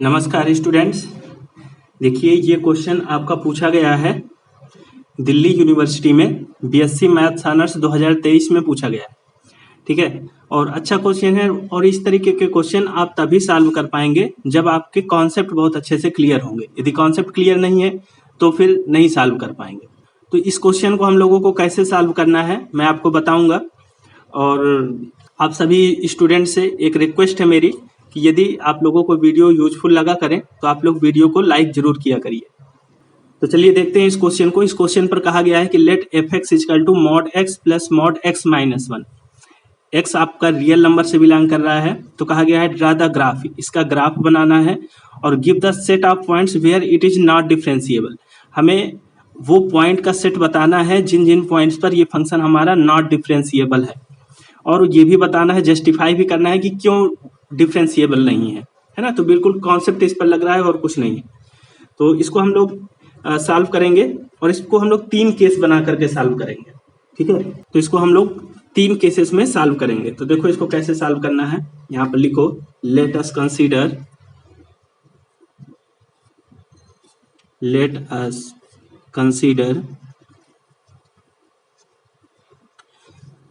नमस्कार स्टूडेंट्स। देखिए ये क्वेश्चन आपका पूछा गया है दिल्ली यूनिवर्सिटी में बीएससी मैथ्स ऑनर्स 2023 में पूछा गया है। ठीक है, और अच्छा क्वेश्चन है। और इस तरीके के क्वेश्चन आप तभी सॉल्व कर पाएंगे जब आपके कॉन्सेप्ट बहुत अच्छे से क्लियर होंगे। यदि कॉन्सेप्ट क्लियर नहीं है तो फिर नहीं सॉल्व कर पाएंगे। तो इस क्वेश्चन को हम लोगों को कैसे सॉल्व करना है मैं आपको बताऊंगा। और आप सभी स्टूडेंट से एक रिक्वेस्ट है मेरी कि यदि आप लोगों को वीडियो यूजफुल लगा करें तो आप लोग वीडियो को लाइक जरूर किया करिए। तो चलिए देखते हैं इस क्वेश्चन को। इस क्वेश्चन पर कहा गया है कि let F X equal to mod x plus mod x minus one. X आपका रियल नंबर से बिलोंग कर रहा है, तो कहा गया है ड्रा द ग्राफ, इसका ग्राफ बनाना है और give the set of points where it is not differentiable. हमें वो पॉइंट का सेट बताना है जिन जिन पॉइंट्स पर ये फंक्शन हमारा नॉट डिफरेंशिएबल है, और ये भी बताना है, जस्टिफाई भी करना है कि क्यों डिफरेंशिएबल नहीं है ना। तो बिल्कुल कॉन्सेप्ट इस पर लग रहा है और कुछ नहीं है। तो इसको हम लोग सॉल्व करेंगे और इसको हम लोग 3 केस बना करके सॉल्व करेंगे। ठीक है, तो इसको हम लोग 3 केसेस में सॉल्व करेंगे। तो देखो इसको कैसे सॉल्व करना है, यहाँ पर लिखो let us consider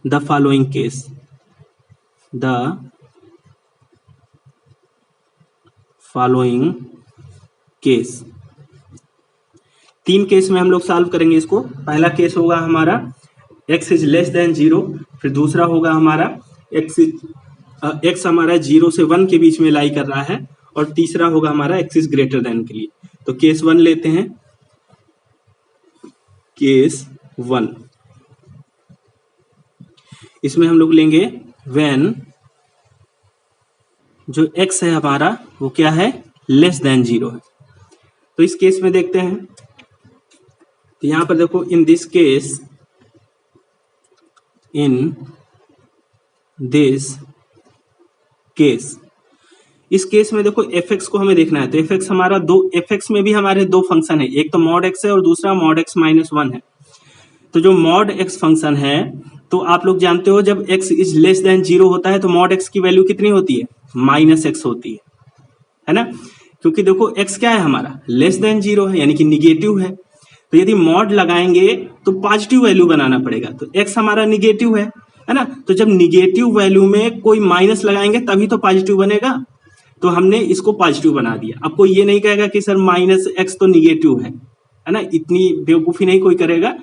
the following case, case. 3 case में हम लोग सॉल्व करेंगे इसको। पहला केस होगा हमारा x इज लेस देन 0, फिर दूसरा होगा हमारा x हमारा 0 से 1 के बीच में लाई कर रहा है, और तीसरा होगा हमारा x इज ग्रेटर देन के लिए। तो केस 1 लेते हैं। केस 1 इसमें हम लोग लेंगे व्हेन जो x है हमारा वो क्या है, लेस देन 0 है। तो इस केस में देखते हैं, तो यहां पर देखो इन दिस केस इस केस में देखो fx को हमें देखना है। तो fx हमारा fx में भी हमारे 2 फंक्शन है, एक तो मॉड x है और दूसरा मॉड x माइनस 1 है। तो जो मॉड x फंक्शन है, तो आप लोग जानते हो जब x इज लेस देन 0 होता है तो मॉड x की वैल्यू कितनी होती है, माइनस x होती है ना। क्योंकि देखो x क्या है हमारा, लेस देन 0 है, यानी कि निगेटिव है। तो यदि मॉड लगाएंगे तो पॉजिटिव वैल्यू बनाना पड़ेगा। तो x हमारा निगेटिव है ना। तो जब निगेटिव वैल्यू में कोई माइनस लगाएंगे तभी तो पॉजिटिव बनेगा। तो हमने इसको पॉजिटिव बना दिया। अब कोई ये नहीं कहेगा कि सर माइनस एक्स तो निगेटिव है ना। इतनी बेवकूफी नहीं कोई करेगा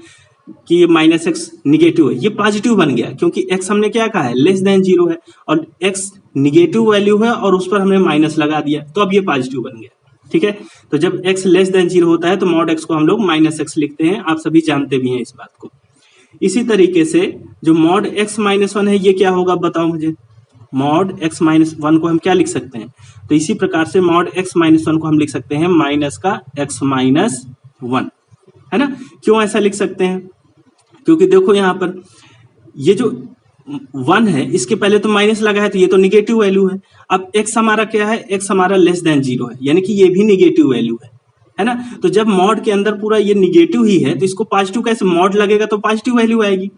कि ये माइनस एक्स निगेटिव है। ये पॉजिटिव बन गया क्योंकि एक्स हमने क्या कहा है, लेस देन 0 है, और एक्स निगेटिव वैल्यू है और उस पर हमने माइनस लगा दिया, तो अब ये पॉजिटिव बन गया। ठीक है, तो जब x लेस देन 0 होता है तो मॉड x को हम लोग माइनस एक्स लिखते हैं। आप सभी जानते भी हैं इस बात को। इसी तरीके से जो मॉड x माइनस 1 है ये क्या होगा बताओ मुझे। मॉड x माइनस 1 को हम क्या लिख सकते हैं, तो इसी प्रकार से मॉड x माइनस 1 को हम लिख सकते हैं माइनस का x माइनस 1, है ना। क्यों ऐसा लिख सकते हैं, क्योंकि देखो यहाँ पर ये जो 1 है इसके पहले तो माइनस लगा है, तो ये तो निगेटिव वैल्यू है। अब x हमारा क्या है, x हमारा लेस देन 0 है, यानी कि ये भी निगेटिव वैल्यू है ना। तो जब मॉड के अंदर पूरा ये निगेटिव ही है तो इसको पॉजिटिव कैसे, मॉड लगेगा तो पॉजिटिव वैल्यू आएगी।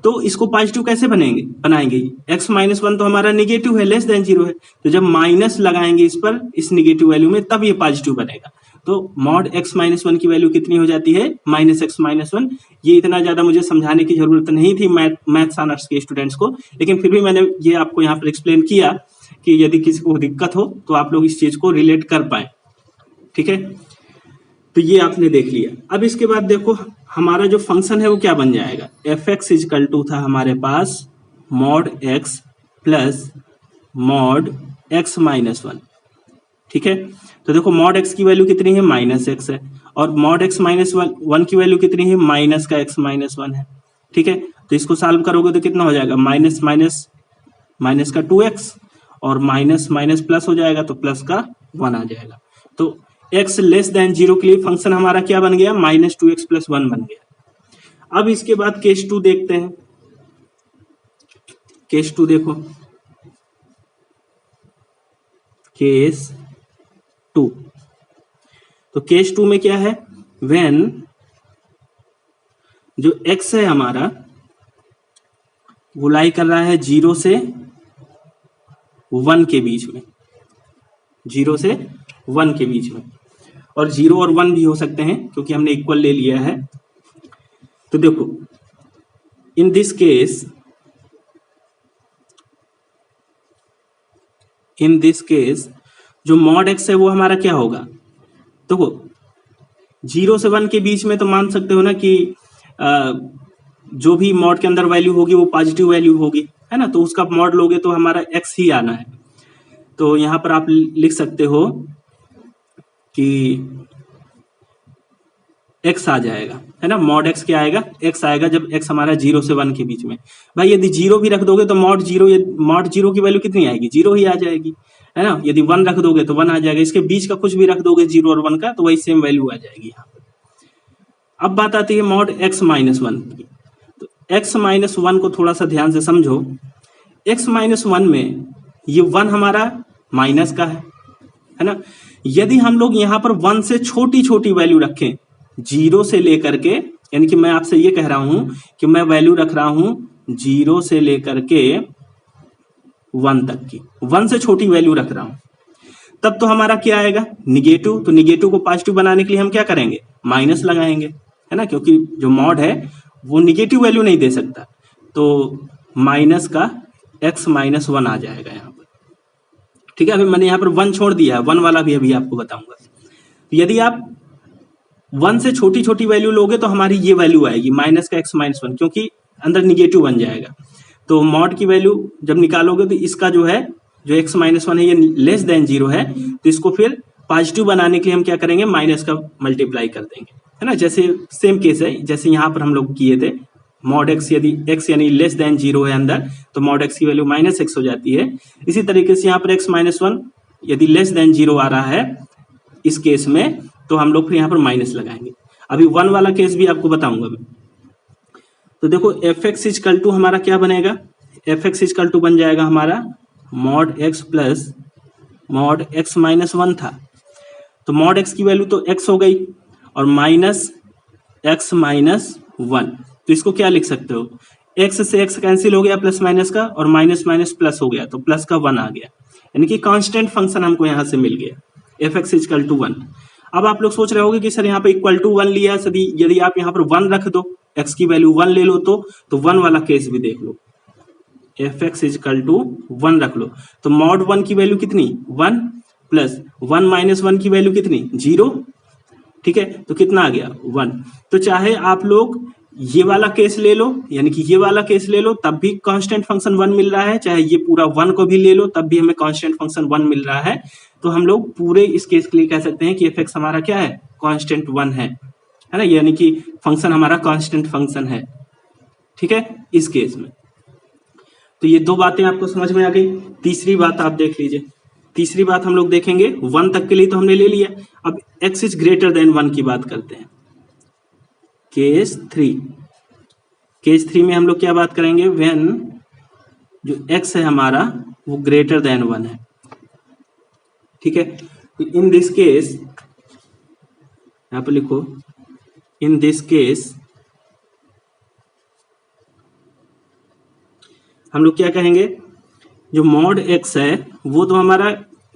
तो इसको पॉजिटिव कैसे बनाएंगे, x माइनस 1 तो हमारा निगेटिव है, लेस देन 0 है, तो जब माइनस लगाएंगे इस पर, इस निगेटिव वैल्यू में, तब ये पॉजिटिव बनेगा। तो मॉड x माइनस 1 की वैल्यू कितनी हो जाती है, माइनस x माइनस 1। ये इतना ज्यादा मुझे समझाने की जरूरत नहीं थी मैथ्स ऑनर्स के स्टूडेंट्स को, लेकिन फिर भी मैंने ये आपको यहाँ पर एक्सप्लेन किया कि यदि किसी को दिक्कत हो तो आप लोग इस चीज को रिलेट कर पाए। ठीक है, तो ये आपने देख लिया। अब इसके बाद देखो हमारा जो फंक्शन है वो क्या बन जाएगा, एफ एक्स इजकल टू था हमारे पास mod x plus mod x minus 1। ठीक है, तो देखो मॉड एक्स की वैल्यू कितनी है, माइनस एक्स है, और मॉड एक्स माइनस 1 की वैल्यू कितनी है, माइनस का एक्स माइनस 1 है। ठीक है, तो इसको सॉल्व करोगे तो कितना हो जाएगा, माइनस माइनस माइनस का 2x, और माइनस माइनस प्लस हो जाएगा तो प्लस का 1 आ जाएगा। तो x लेस देन 0 के लिए फंक्शन हमारा क्या बन गया, माइनस 2x प्लस 1 बन गया। अब इसके बाद केस 2 देखते हैं। केस 2 देखो, केस 2, तो केस 2 में क्या है, व्हेन जो x है हमारा वो लाई कर रहा है 0 से 1 के बीच में, 0 से 1 के बीच में, और 0 और 1 भी हो सकते हैं क्योंकि हमने इक्वल ले लिया है। तो देखो इन दिस केस जो मॉड x है वो हमारा क्या होगा, देखो 0 से 1 के बीच में तो मान सकते हो ना कि जो भी मॉड के अंदर वैल्यू होगी वो पॉजिटिव वैल्यू होगी, है ना, तो उसका मॉड लोगे तो हमारा x ही आना है। तो यहां पर आप लिख सकते हो कि x आ जाएगा, है ना, मॉड x क्या आएगा, x आएगा जब x हमारा 0 से 1 के बीच में। भाई यदि 0 भी रख दोगे तो मॉड 0 की वैल्यू कितनी आएगी, 0 ही आ जाएगी, है ना। यदि 1 रख दोगे तो 1 आ जाएगा, इसके बीच का कुछ भी रख दोगे 0 और 1 का तो वही सेम वैल्यू आ जाएगी यहाँ पर। अब बात आती है मॉड x माइनस 1 की। तो x माइनस 1 को थोड़ा सा ध्यान से समझो। x माइनस 1 में ये 1 हमारा माइनस का है ना। यदि हम लोग यहाँ पर 1 से छोटी छोटी वैल्यू रखें, 0 से लेकर के, यानी कि मैं आपसे ये कह रहा हूं कि मैं वैल्यू रख रहा हूं 0 से लेकर के 1 तक की, 1 से छोटी वैल्यू रख रहा हूं, तब तो हमारा क्या आएगा, निगेटिव। तो निगेटिव को पॉजिटिव बनाने के लिए हम क्या करेंगे, माइनस लगाएंगे, है ना, क्योंकि जो मॉड है वो निगेटिव वैल्यू नहीं दे सकता। तो माइनस का x माइनस 1 आ जाएगा यहाँ पर, ठीक है। अभी मैंने यहाँ पर 1 छोड़ दिया है, 1 वाला भी अभी आपको बताऊंगा। तो यदि आप 1 से छोटी छोटी वैल्यू लोगे तो हमारी ये वैल्यू आएगी माइनस का x माइनस 1, क्योंकि अंदर निगेटिव बन जाएगा। तो मॉड की वैल्यू जब निकालोगे तो इसका जो है, जो x माइनस 1 है ये लेस देन 0 है, तो इसको फिर पॉजिटिव बनाने के लिए हम क्या करेंगे, माइनस का मल्टीप्लाई कर देंगे, है ना। जैसे सेम केस है जैसे यहाँ पर हम लोग किए थे, मॉड x यदि x यानी लेस देन 0 है अंदर, तो मॉड x की वैल्यू माइनस x हो जाती है। इसी तरीके से यहाँ पर x माइनस 1 यदि लेस देन 0 आ रहा है इस केस में, तो हम लोग फिर यहाँ पर माइनस लगाएंगे। अभी 1 वाला केस भी आपको बताऊंगा मैं। तो देखो एफ एक्स इजकल टू हमारा क्या बनेगा, एफ एक्स इजकल टू बन जाएगा हमारा mod x plus mod x minus 1 था। तो मॉड x की वैल्यू तो x हो गई और माइनस x माइनस 1, तो इसको क्या लिख सकते हो, x से x कैंसिल हो गया प्लस माइनस का, और माइनस माइनस प्लस हो गया तो प्लस का 1 आ गया, यानी कि कांस्टेंट फंक्शन हमको यहाँ से मिल गया एफ एक्स इजकल टू 1। अब आप लोग सोच रहे होगे कि सर यहाँ पे इक्वल टू 1 लिया, यदि आप यहाँ पर 1 रख दो, x की वैल्यू 1 ले लो तो 1 वाला केस भी देख लो, एफ एक्स इजकल टू 1 रख लो, तो मॉड 1 की वैल्यू कितनी 1 प्लस 1 माइनस 1 की वैल्यू कितनी 0, ठीक है, तो कितना आ गया 1। तो चाहे आप लोग ये वाला केस ले लो, यानी कि ये वाला केस ले लो तब भी कांस्टेंट फंक्शन 1 मिल रहा है, चाहे ये पूरा 1 को भी ले लो तब भी हमें कांस्टेंट फंक्शन 1 मिल रहा है। तो हम लोग पूरे इस केस के लिए कह सकते हैं कि एफ एक्स हमारा क्या है, कांस्टेंट 1 है ना, यानी कि फंक्शन हमारा कांस्टेंट फंक्शन है, ठीक है, इस केस में। तो ये 2 बातें आपको समझ में आ गई। तीसरी बात आप देख लीजिए, तीसरी बात हम लोग देखेंगे 1 तक के लिए तो हमने ले लिया, अब x इज ग्रेटर देन 1 की बात करते हैं। केस 3 में हम लोग क्या बात करेंगे, व्हेन जो x है हमारा वो ग्रेटर देन 1 है, ठीक है। तो इन दिस केस यहां पर लिखो, इन दिस केस हम लोग क्या कहेंगे, जो मॉड x है वो तो हमारा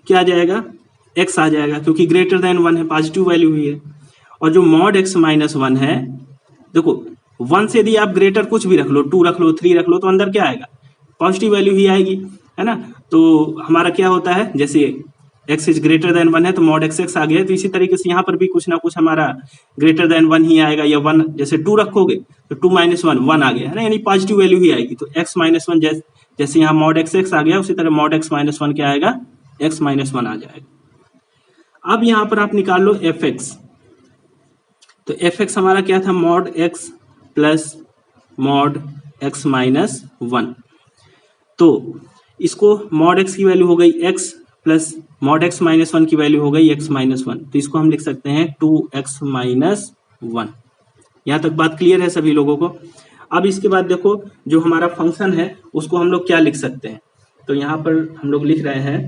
क्या आ जाएगा, x आ जाएगा क्योंकि ग्रेटर देन 1 है, पॉजिटिव वैल्यू ही है। और जो मॉड x माइनस 1 है, देखो 1 से यदि आप ग्रेटर कुछ भी रख लो, 2 रख लो, 3 रख लो, तो अंदर क्या आएगा, पॉजिटिव वैल्यू ही आएगी, है ना। तो हमारा क्या होता है, जैसे x इज ग्रेटर देन 1 है तो मॉड x आ गया, तो इसी तरीके से यहाँ पर भी कुछ ना कुछ हमारा ग्रेटर देन 1 ही आएगा, या 1 जैसे 2 रखोगे तो 2 माइनस 1 आ गया, है ना, यानी पॉजिटिव वैल्यू ही आएगी। तो x माइनस 1 जैसे यहाँ मॉड x आ गया, उसी तरह मॉड x माइनस 1 क्या आएगा, x माइनस 1 आ जाएगा। अब यहाँ पर आप निकाल लो एफ एक्स, तो एफ एक्स हमारा क्या था, mod x plus mod x minus 1। तो इसको मॉड x की वैल्यू हो गई x plus mod x minus 1 की वैल्यू हो गई x माइनस 1, तो इसको हम लिख सकते हैं 2x माइनस 1। यहां तक बात क्लियर है सभी लोगों को। अब इसके बाद देखो जो हमारा फंक्शन है उसको हम लोग क्या लिख सकते हैं, तो यहां पर हम लोग लिख रहे हैं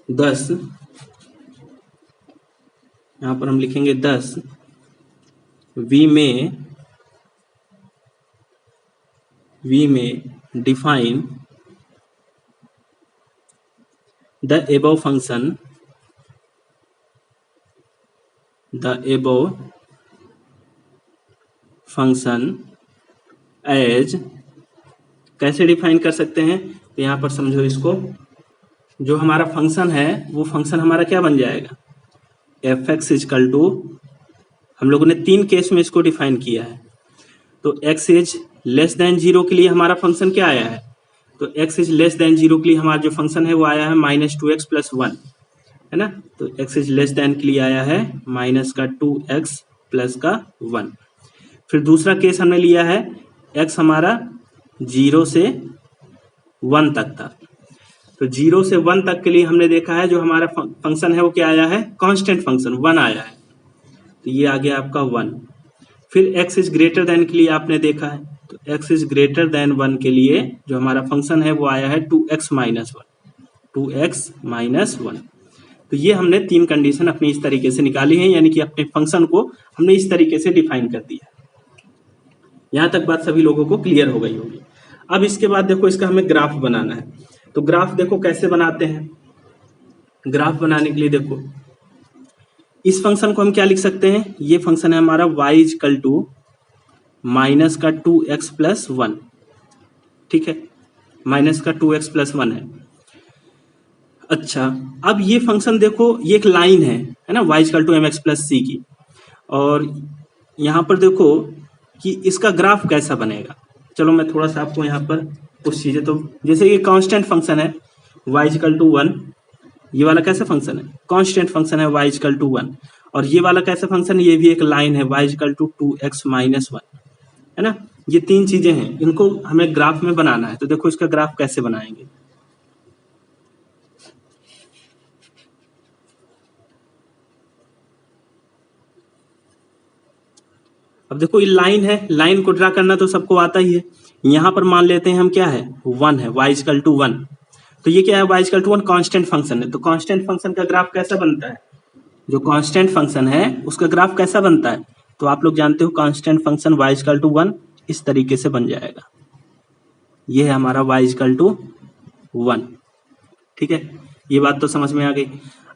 10, यहां पर हम लिखेंगे 10 we may define the above function the above function as, कैसे डिफाइन कर सकते हैं, तो यहाँ पर समझो इसको, जो हमारा फंक्शन है वो फंक्शन हमारा क्या बन जाएगा, एफ एक्स इजकल टू, हम लोगों ने 3 केस में इसको डिफाइन किया है। तो एक्स इज लेस देन 0 के लिए हमारा फंक्शन क्या आया है, तो एक्स इज लेस देन 0 के लिए हमारा जो फंक्शन है वो आया है -2x + 1, है ना। तो एक्स इज लेस देन के लिए आया है -2x + 1। फिर दूसरा केस हमने लिया है, एक्स हमारा 0 से 1 तक था, तो 0 से 1 तक के लिए हमने देखा है जो हमारा फंक्शन है वो क्या आया है, कांस्टेंट फंक्शन 1 आया है, तो ये आ गया आपका 1। फिर x इज ग्रेटर देन के लिए आपने देखा है, तो x इज ग्रेटर देन 1 के लिए जो हमारा फंक्शन है वो आया है 2x - 1, 2x - 1। तो ये हमने 3 कंडीशन अपनी इस तरीके से निकाली है, यानी कि अपने फंक्शन को हमने इस तरीके से डिफाइन कर दिया। यहां तक बात सभी लोगों को क्लियर हो गई होगी। अब इसके बाद देखो इसका हमें ग्राफ बनाना है, तो ग्राफ देखो कैसे बनाते हैं। ग्राफ बनाने के लिए देखो इस फंक्शन को हम क्या लिख सकते हैं, ये फंक्शन है हमारा y इजकल टू -2x + 1, ठीक है, -2x + 1 है। अच्छा, अब ये फंक्शन देखो ये एक लाइन है ना, y equal to mx + c की, और यहाँ पर देखो कि इसका ग्राफ कैसा बनेगा। चलो मैं थोड़ा सा आपको यहाँ पर कुछ चीजें, तो जैसे ये कांस्टेंट फंक्शन है y इजकल टू 1, ये वाला कैसा फंक्शन है, कांस्टेंट फंक्शन है y इजकल टू 1, और ये वाला कैसा फंक्शन है, ये भी एक लाइन है y इजकल टू 2x - 1, है ना। ये 3 चीजें हैं, इनको हमें ग्राफ में बनाना है, तो देखो इसका ग्राफ कैसे बनाएंगे। अब देखो ये लाइन है, लाइन को ड्रा करना तो सबको आता ही है। यहां पर मान लेते हैं हम क्या है, 1 है, y इजकल टू 1, तो ये क्या है, y equal to 1 constant function है, तो कांस्टेंट फंक्शन का ग्राफ कैसा बनता है, जो कांस्टेंट फंक्शन है उसका ग्राफ कैसा बनता है, तो आप लोग जानते हो constant function y equal to 1 इस तरीके से बन जाएगा, ये है हमारा y इजकल टू 1, ठीक है, ये बात तो समझ में आ गई।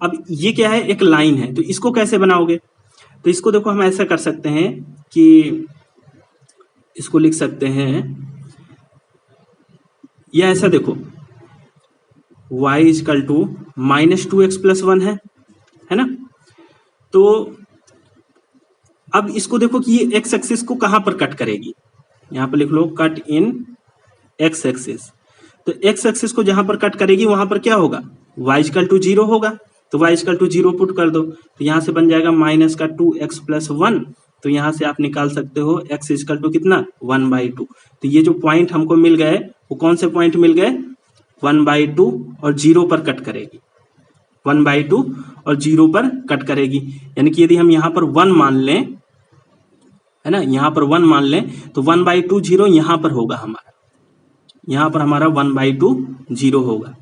अब ये क्या है, एक लाइन है, तो इसको कैसे बनाओगे, तो इसको देखो हम ऐसा कर सकते हैं कि इसको लिख सकते हैं, या ऐसा देखो y इजकल टू -2x + 1 है ना। तो अब इसको देखो कि ये x एक्सिस को कहां पर कट करेगी, यहां पर लिख लो कट इन x एक्सिस, तो x एक्सिस को जहां पर कट करेगी वहां पर क्या होगा, y इजकल टू 0 होगा, तो y इजकल टू 0 पुट कर दो, तो यहां से बन जाएगा -2x + 1, तो यहां से आप निकाल सकते हो x इजकल टू कितना 1/2, तो ये जो पॉइंट हमको मिल गए वो कौन से पॉइंट मिल गए, 1/2 और 0 पर कट करेगी, 1/2 और 0 पर कट करेगी, यानी कि यदि हम यहाँ पर 1 मान लें, है ना, यहाँ पर 1 मान लें तो 1/2 0 यहाँ पर होगा हमारा, यहाँ पर हमारा 1/2 0 होगा।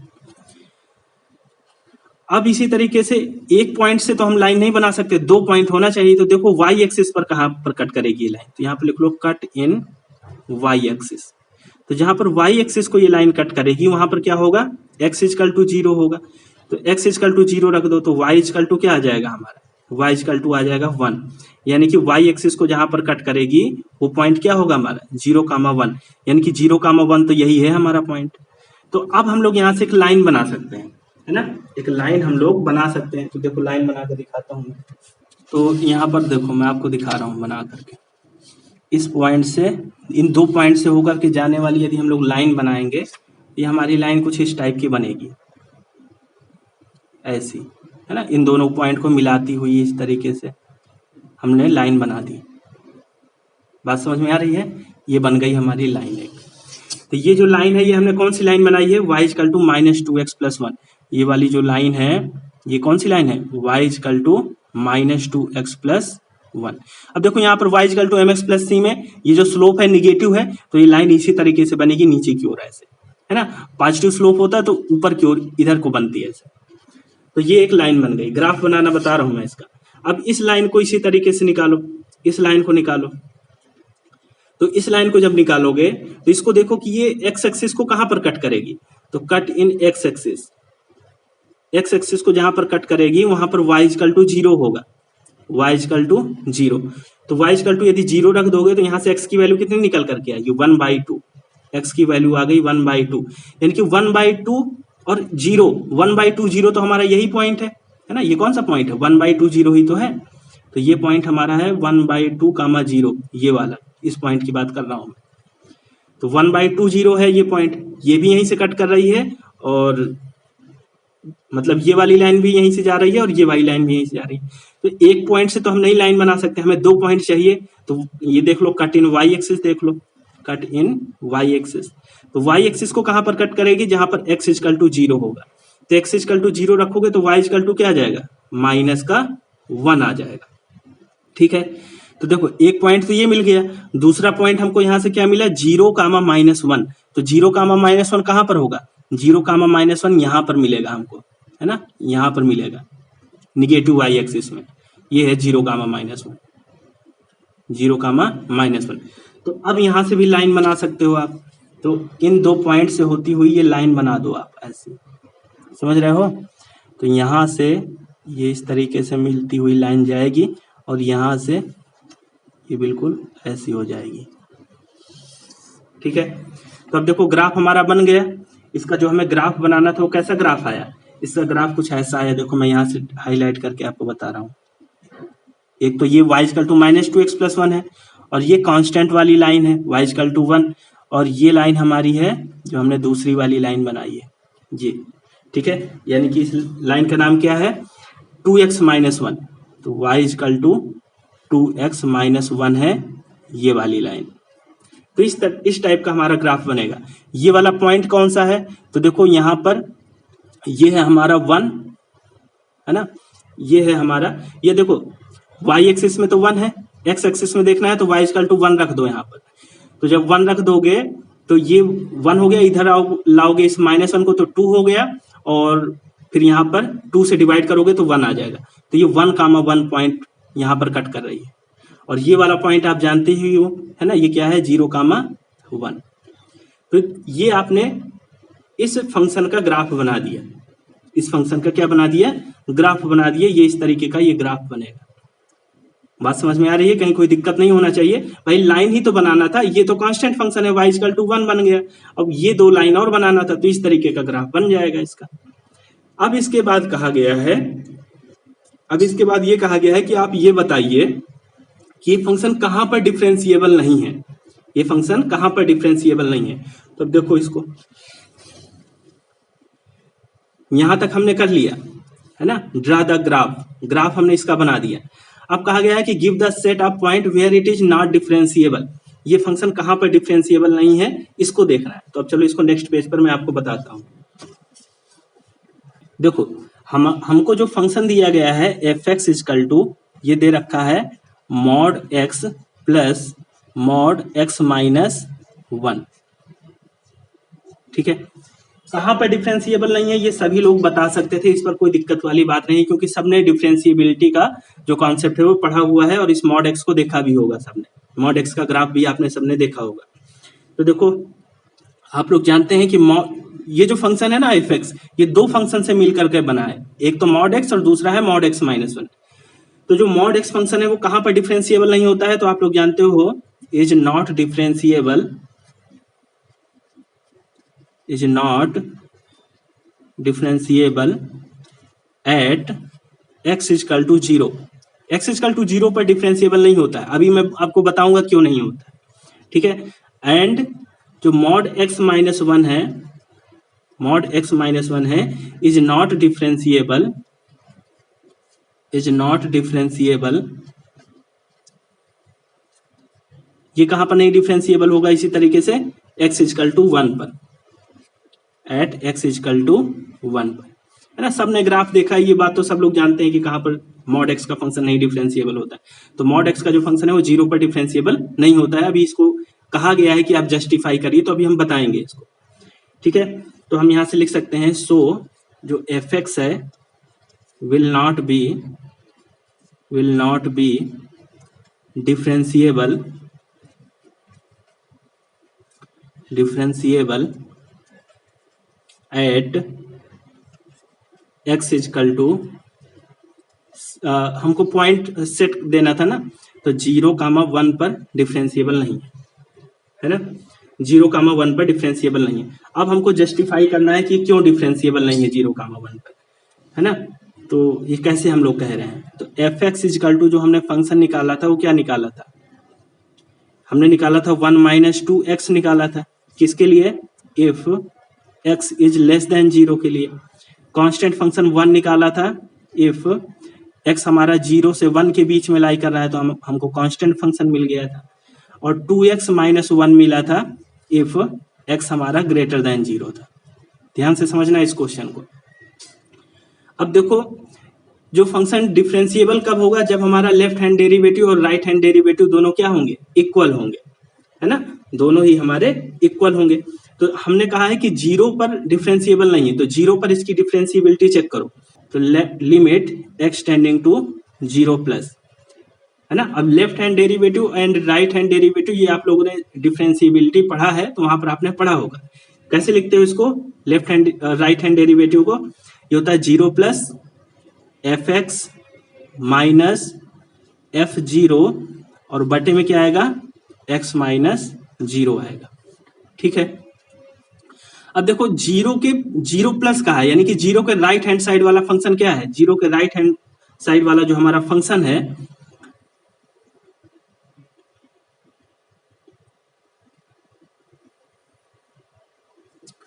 अब इसी तरीके से एक पॉइंट से तो हम लाइन नहीं बना सकते, 2 पॉइंट होना चाहिए, तो देखो y एक्सिस पर कहां पर कट करेगी ये लाइन, तो यहाँ पर लिख लो कट इन y एक्सिस, तो जहां पर y एक्सिस को ये लाइन कट करेगी वहां पर क्या होगा, x इजकल टू 0 होगा, तो x इजकल टू 0 रख दो, तो y इजकल टू क्या आ जाएगा हमारा, y इजकल टू आ जाएगा 1, यानी कि y एक्सिस को जहां पर कट करेगी वो पॉइंट क्या होगा हमारा 0,1, यानी कि 0,1 तो यही है हमारा पॉइंट। तो अब हम लोग यहाँ से एक लाइन बना सकते हैं, है ना, एक लाइन हम लोग बना सकते हैं, तो देखो लाइन बना कर दिखाता हूँ मैं, तो यहाँ पर देखो मैं आपको दिखा रहा हूँ बना करके, इस पॉइंट से इन 2 पॉइंट से होकर के जाने वाली यदि हम लोग लाइन बनाएंगे, ये हमारी लाइन कुछ इस टाइप की बनेगी, ऐसी, है ना, इन दोनों पॉइंट को मिलाती हुई इस तरीके से हमने लाइन बना दी, बात समझ में आ रही है, ये बन गई हमारी लाइन एक। तो ये जो लाइन है ये हमने कौन सी लाइन बनाई है, y इजकल टू -2x + 1, ये वाली जो लाइन है ये कौन सी लाइन है, y इजकल टू -2x + 1। अब देखो यहाँ पर y equal to mx + c में ये जो स्लोप है निगेटिव है, तो ये लाइन इसी तरीके से बनेगी नीचे की ओर ऐसे, है ना, पॉजिटिव स्लोप होता है तो ऊपर की ओर इधर को बनती है ऐसे, तो ये एक लाइन बन गई। ग्राफ बनाना बता रहा हूं मैं इसका। अब इस लाइन को इसी तरीके से निकालो, इस लाइन को निकालो, तो इस लाइन को जब निकालोगे तो इसको देखो कि ये एक्स एक्सिस को कहां पर कट करेगी, तो cut in x axis, x axis को जहां पर कट करेगी वहां पर y इजकल टू 0 होगा, y इजकल टू 0। तो y इजकल टू यदि 0 रख दोगे तो यहाँ से x की वैल्यू कितनी निकल करके आएगी 1/2। x की वैल्यू आ गई 1/2, यानी कि 1/2 और 0, 1/2 0 तो हमारा यही पॉइंट है ना। ये कौन सा पॉइंट है 1/2 0 ही तो है। तो ये पॉइंट हमारा है 1/2 कामा 0, ये वाला, इस पॉइंट की बात कर रहा हूं मैं। तो 1/2 0 है ये पॉइंट, ये भी यहीं से कट कर रही है, और मतलब ये वाली लाइन भी यहीं से जा रही है और ये वाली लाइन भी यहीं से जा रही है। तो एक पॉइंट से तो हम नहीं लाइन बना सकते, हमें 2 पॉइंट चाहिए। तो ये देख लो, कट इन वाई एक्सिस देख लो, कट इन वाई एक्सिस। तो वाई एक्सिस को कहां पर कट करेगी, जहां पर x इजकल टू 0 होगा। तो x इजकल टू 0 रखोगे तो y इजकल टू क्या आ जाएगा, माइनस का 1 आ जाएगा। ठीक है, तो देखो एक पॉइंट तो ये मिल गया, दूसरा पॉइंट हमको यहां से क्या मिला 0 कामा -1। तो 0 कामा -1 कहां पर होगा, 0 कामा -1 यहां पर मिलेगा हमको, है ना, यहां पर मिलेगा निगेटिव वाई एक्सिस में। ये है 0 कामा -1, 0 कामा -1। तो अब यहां से भी लाइन बना सकते हो आप। तो इन 2 पॉइंट से होती हुई ये लाइन बना दो आप ऐसे, समझ रहे हो। तो यहां से ये इस तरीके से मिलती हुई लाइन जाएगी और यहां से ये बिल्कुल ऐसी हो जाएगी। ठीक है, तो अब देखो ग्राफ हमारा बन गया। इसका जो हमें ग्राफ बनाना था वो कैसा ग्राफ आया, इसका ग्राफ कुछ ऐसा आया। देखो मैं यहाँ से हाईलाइट करके आपको बता रहा हूँ। एक तो ये y इजकल टू -2x + 1 है, और ये कांस्टेंट वाली लाइन है y इजकल टू 1, और ये लाइन हमारी है जो हमने दूसरी वाली लाइन बनाई है ये। ठीक है, यानी कि इस लाइन का नाम क्या है 2x - 1। तो y इजकल टू 2x - 1 है ये वाली लाइन। तो इस टाइप का हमारा ग्राफ बनेगा। ये वाला पॉइंट कौन सा है, तो देखो यहाँ पर ये है हमारा 1, है ना, ये है हमारा, ये देखो y एक्सिस में तो 1 है, x एक्सिस में देखना है तो y इजकल टू 1 रख दो यहाँ पर। तो जब 1 रख दोगे तो ये 1 हो गया, इधर लाओगे इस -1 को तो 2 हो गया, और फिर यहाँ पर 2 से डिवाइड करोगे तो 1 आ जाएगा। तो ये 1 कामा 1 पॉइंट यहाँ पर कट कर रही है, और ये वाला पॉइंट आप जानते ही हो, है ना, ये क्या है 0 कामा 1। तो ये आपने इस फंक्शन का ग्राफ बना दिया, इस फंक्शन का क्या बना दिया, ग्राफ बना दिया। ये इस तरीके का ये ग्राफ बनेगा। बात समझ में आ रही है, कहीं कोई दिक्कत नहीं होना चाहिए भाई। लाइन ही तो बनाना था, ये तो कांस्टेंट फंक्शन है y इजकल टू 1 बन गया। अब ये 2 लाइन और बनाना था, तो इस तरीके का ग्राफ बन जाएगा इसका। अब इसके बाद कहा गया है, अब इसके बाद ये कहा गया है कि आप ये बताइए कि ये फंक्शन कहां पर डिफरेंशिएबल नहीं है, ये फंक्शन कहां पर डिफरेंशिएबल नहीं है। तो अब देखो इसको, यहां तक हमने कर लिया, है ना, ड्रा द ग्राफ, ग्राफ हमने इसका बना दिया। अब कहा गया है कि give the set of point where it is not differentiable. ये फंक्शन कहां पर डिफरेंशिएबल नहीं है, इसको देखना है। तो अब चलो इसको नेक्स्ट पेज पर मैं आपको बताता हूं। देखो हमको जो फंक्शन दिया गया है एफ एक्स इजकल टू, ये दे रखा है mod x plus mod x - 1। ठीक है, कहां पर डिफरेंशिएबल नहीं है ये सभी लोग बता सकते थे, इस पर कोई दिक्कत वाली बात नहीं, क्योंकि सबने डिफरेंशिएबिलिटी का जो कॉन्सेप्ट है वो पढ़ा हुआ है, और इस मॉड x को देखा भी होगा सबने, मॉड x का ग्राफ भी आपने सबने देखा होगा। तो देखो आप लोग जानते हैं कि ये जो फंक्शन है ना एफ एक्स, ये 2 फंक्शन से मिलकर के बना है, एक तो मॉड x और दूसरा है मॉड x - 1। तो जो मॉड x फंक्शन है वो कहां पर डिफरेंशिएबल नहीं होता है, तो आप लोग जानते हो is not differentiable, is not differentiable at x equal to 0। x equal to 0 पर डिफरेंशिएबल नहीं होता है, अभी मैं आपको बताऊंगा क्यों नहीं होता है। ठीक है, एंड जो मॉड x - 1 है, मॉड x - 1 है, is not differentiable, is not differentiable, ये कहां पर नहीं डिफरेंशिएबल होगा, इसी तरीके से x इजकल टू 1 पर, एट x इजकल टू 1 पर, है ना। सबने ग्राफ देखा है, ये बात तो सब लोग जानते हैं कि कहां पर मॉड x का फंक्शन नहीं डिफरेंशिएबल होता है। तो मॉड x का जो फंक्शन है वो 0 पर डिफरेंशिएबल नहीं होता है। अभी इसको कहा गया है कि आप जस्टिफाई करिए, तो अभी हम बताएंगे इसको। ठीक है, तो हम यहां से लिख सकते हैं सो जो एफ एक्स है will not be differentiable at x equal to हमको पॉइंट सेट देना था ना, तो 0, 1 पर डिफरेंशिएबल नहीं है ना, 0, 1 पर डिफरेंशिएबल नहीं है। अब हमको जस्टिफाई करना है कि क्यों डिफरेंशिएबल नहीं है 0, 1 पर, है ना। तो ये कैसे हम लोग कह रहे हैं, तो एफ एक्स इजकल टू जो हमने फंक्शन निकाला था वो क्या निकाला था, हमने निकाला था 1 - 2x निकाला था, किसके लिए, if x is less than 0 के लिए। कांस्टेंट फंक्शन 1 निकाला था, इफ x हमारा 0 से 1 के बीच में लाई कर रहा है तो हमको कांस्टेंट फंक्शन मिल गया था। और 2x - 1 मिला था इफ x हमारा ग्रेटर देन 0 था। ध्यान से समझना इस क्वेश्चन को। अब देखो, जो फंक्शन डिफरेंशिएबल कब होगा, जब हमारा लेफ्ट हैंड डेरिवेटिव और राइट हैंड डेरिवेटिव दोनों क्या होंगे, इक्वल होंगे, है ना, दोनों ही हमारे इक्वल होंगे। तो हमने कहा है कि 0 पर डिफरेंशिएबल नहीं है, तो 0 पर इसकी डिफरेंशिएबिलिटी चेक करो, तो limit x tending to 0 plus, है ना। अब left hand derivative and right hand derivative ये आप लोगों ने डिफरेंशिएबिलिटी पढ़ा है, तो वहां पर आपने पढ़ा होगा। कैसे लिखते हो इसको, left hand right hand derivative को, ये होता है 0 plus F x minus F0 और बटे में क्या आएगा, x - 0 आएगा, ठीक है। अब देखो 0 प्लस का है, यानी कि 0 के राइट हैंड साइड वाला फंक्शन क्या है, 0 के राइट हैंड साइड वाला जो हमारा फंक्शन है,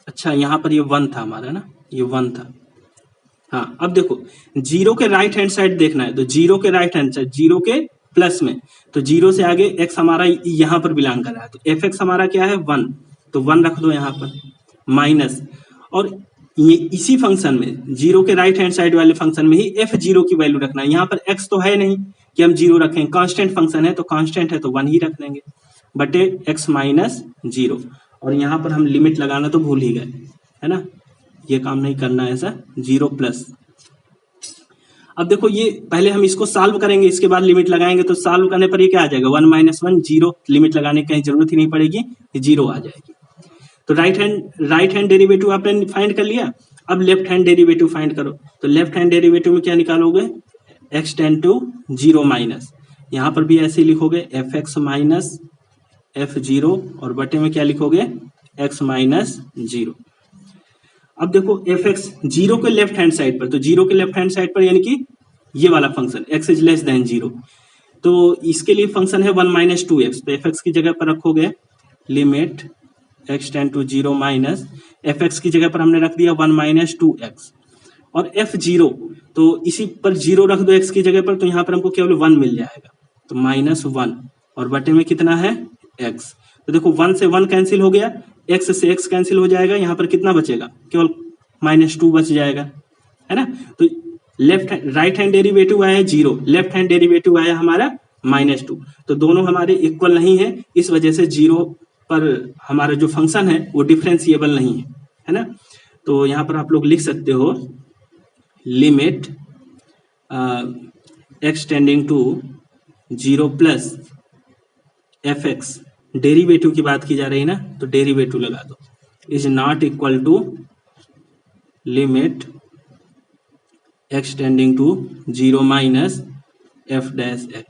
अच्छा यहां पर ये 1 था हमारा ना, ये 1 था, हाँ। अब देखो 0 के राइट हैंड साइड देखना है, तो 0 के राइट हैंड साइड 0 के प्लस में, तो 0 से आगे x हमारा यहां पर बिलोंग कर रहा है, तो एफ एक्स हमारा क्या है 1, तो 1 रख दो यहां पर, माइनस, और ये इसी फंक्शन में 0 के राइट हैंड साइड वाले फंक्शन में ही F0 की वैल्यू रखना है। यहाँ पर x तो है नहीं कि हम 0 रखें, कांस्टेंट फंक्शन है, तो कांस्टेंट है तो 1 ही रख देंगे, बटे x - 0, और यहाँ पर हम लिमिट लगाना तो भूल ही गए, है ना, ये काम नहीं करना है ऐसा, 0 प्लस। अब देखो ये पहले हम इसको सॉल्व करेंगे, इसके बाद लिमिट लगाएंगे, तो सॉल्व करने पर ये क्या आ जाएगा, 1 - 1 0, लिमिट लगाने की कहीं जरूरत ही नहीं पड़ेगी, 0 आ जाएगी। तो राइट हैंड डेरिवेटिव आपने फाइंड कर लिया। अब लेफ्ट हैंड डेरिवेटिव फाइंड करो, तो लेफ्ट हैंड डेरिवेटिव में क्या निकालोगे, x टेंड टू 0 माइनस, यहाँ पर भी ऐसे लिखोगे एफ एक्स माइनस F0 और बटे में क्या लिखोगे, x - 0। अब देखो एफ एक्स 0 के लेफ्ट हैंड साइड पर, तो 0 के लेफ्ट हैंड साइड पर यानी कि ये वाला function x is less than 0, तो इसके लिए फंक्शन है 1 - 2x, तो एफ एक्स की जगह पर रखोगे limit x tend to 0 minus, F X की जगह पर हमने रख दिया 1 - 2x, और F0 तो इसी पर 0 रख दो x की जगह पर, तो यहाँ पर हमको केवल 1 मिल जाएगा, तो -1, और बटे में कितना है x, तो देखो 1 से 1 कैंसिल हो गया, x से x कैंसिल हो जाएगा, यहाँ पर कितना बचेगा, केवल -2 बच जाएगा, है ना। तो राइट हैंड डेरिवेटिव आया 0, लेफ्ट हैंड डेरिवेटिव आया हमारा -2, तो दोनों हमारे इक्वल नहीं है, इस वजह से 0 पर हमारा जो फंक्शन है वो डिफरेंशिएबल नहीं है ना। तो यहाँ पर आप लोग लिख सकते हो limit x tending to 0 plus F X, derivative की बात की जा रही है ना, तो डेरिवेटिव लगा दो, is not equal to limit x tending to 0 minus f dash x,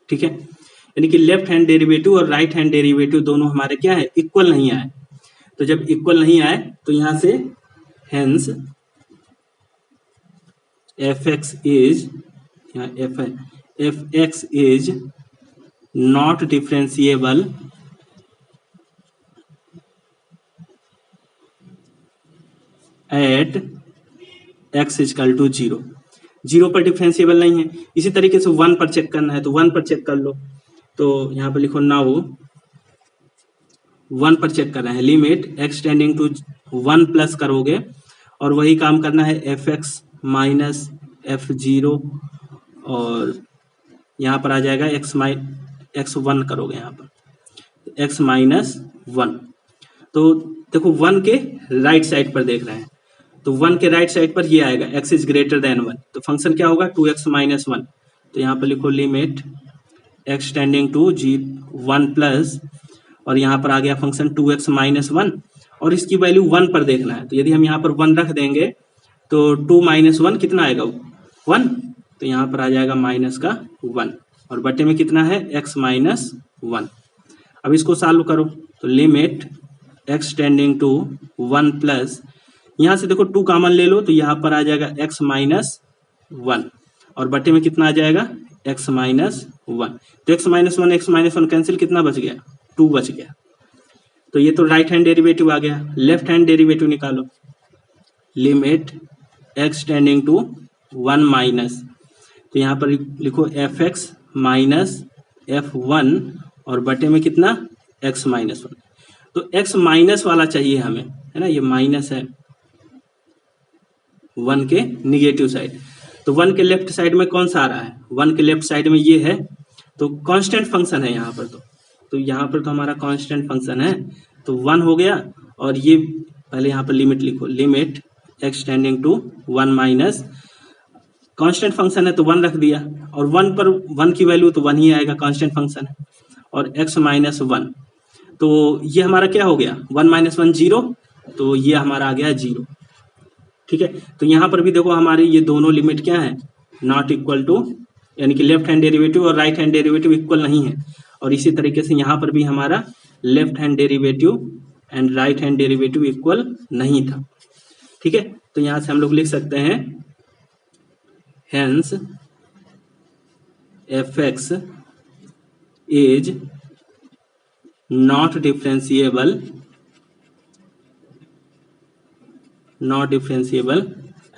ठीक है। यानी कि लेफ्ट हैंड डेरिवेटिव और राइट हैंड डेरिवेटिव दोनों हमारे क्या है, इक्वल नहीं आए, तो जब इक्वल नहीं आए तो यहां से hence F X is, F X is not differentiable at x equal to 0, 0 पर डिफरेंशिएबल नहीं है। इसी तरीके से 1 पर चेक करना है, तो 1 पर चेक कर लो, तो यहां पर लिखो नाउ 1 पर चेक कर रहे हैं, limit x tending to 1 plus करोगे, और वही काम करना है एफ एक्स माइनस F0, और यहाँ पर आ जाएगा x1 करोगे, यहाँ पर x - 1, तो देखो 1 के राइट साइड पर देख रहे हैं, तो 1 के राइट साइड पर ये आएगा x इज ग्रेटर देन 1, तो फंक्शन क्या होगा 2x - 1, तो यहाँ पर लिखो limit x tending to 1 plus, और यहाँ पर आ गया फंक्शन 2x - 1, और इसकी वैल्यू 1 पर देखना है, तो यदि हम यहाँ पर 1 रख देंगे तो 2 - 1 कितना आएगा, 1, तो यहाँ पर आ जाएगा माइनस का 1 और बटे में कितना है x माइनस 1। अब इसको सॉल्व करो तो limit x tending to 1 plus, यहाँ से देखो 2 कॉमन ले लो तो यहाँ पर आ जाएगा x माइनस 1 और बटे में कितना आ जाएगा x माइनस 1। तो x माइनस 1 कैंसिल, कितना बच गया 2 बच गया। तो ये तो राइट हैंड डेरिवेटिव आ गया। लेफ्ट हैंड डेरिवेटिव निकालो, limit x tending to 1 minus, तो यहाँ पर लिखो fx माइनस f1 और बटे में कितना x माइनस 1। तो x माइनस वाला चाहिए हमें, है ना, ये माइनस है 1 के निगेटिव साइड। तो 1 के लेफ्ट साइड में कौन सा आ रहा है, 1 के लेफ्ट साइड में ये है, तो कांस्टेंट फंक्शन है यहाँ पर। तो यहाँ पर तो हमारा कांस्टेंट फंक्शन है, तो 1 हो गया। और ये पहले यहाँ पर लिमिट लिखो, limit x tending to 1 minus, constant function है तो 1 रख दिया और 1 पर 1 की वैल्यू तो 1 ही आएगा, कांस्टेंट फंक्शन है। और x माइनस 1, तो ये हमारा क्या हो गया 1 माइनस 1 0, तो ये हमारा आ गया 0। ठीक है, तो यहाँ पर भी देखो हमारे ये दोनों लिमिट क्या है, नॉट इक्वल टू, यानी कि लेफ्ट हैंड डेरिवेटिव और राइट हैंड डेरिवेटिव इक्वल नहीं है। और इसी तरीके से यहाँ पर भी हमारा left hand derivative and right hand derivative equal नहीं था। ठीक है, तो यहाँ से हम लोग लिख सकते हैं hence fx is not differentiable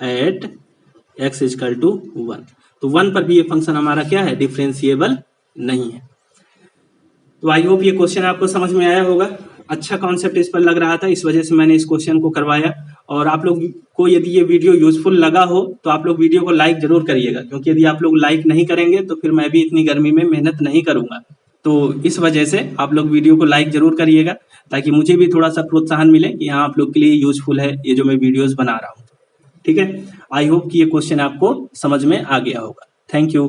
at x equal to 1। तो 1 पर भी ये फंक्शन हमारा क्या है, डिफरेंशिएबल नहीं है। तो आई होप ये क्वेश्चन आपको समझ में आया होगा। अच्छा कॉन्सेप्ट इस पर लग रहा था, इस वजह से मैंने इस क्वेश्चन को करवाया। और आप लोग को यदि ये वीडियो यूजफुल लगा हो तो आप लोग वीडियो को लाइक जरूर करिएगा, क्योंकि यदि आप लोग लाइक नहीं करेंगे तो फिर मैं भी इतनी गर्मी में मेहनत नहीं करूंगा। तो इस वजह से आप लोग वीडियो को लाइक जरूर करिएगा, ताकि मुझे भी थोड़ा सा प्रोत्साहन मिले कि हाँ आप लोग के लिए यूजफुल है ये जो मैं वीडियोस बना रहा हूँ। ठीक है, आई होप कि ये क्वेश्चन आपको समझ में आ गया होगा। Thank you.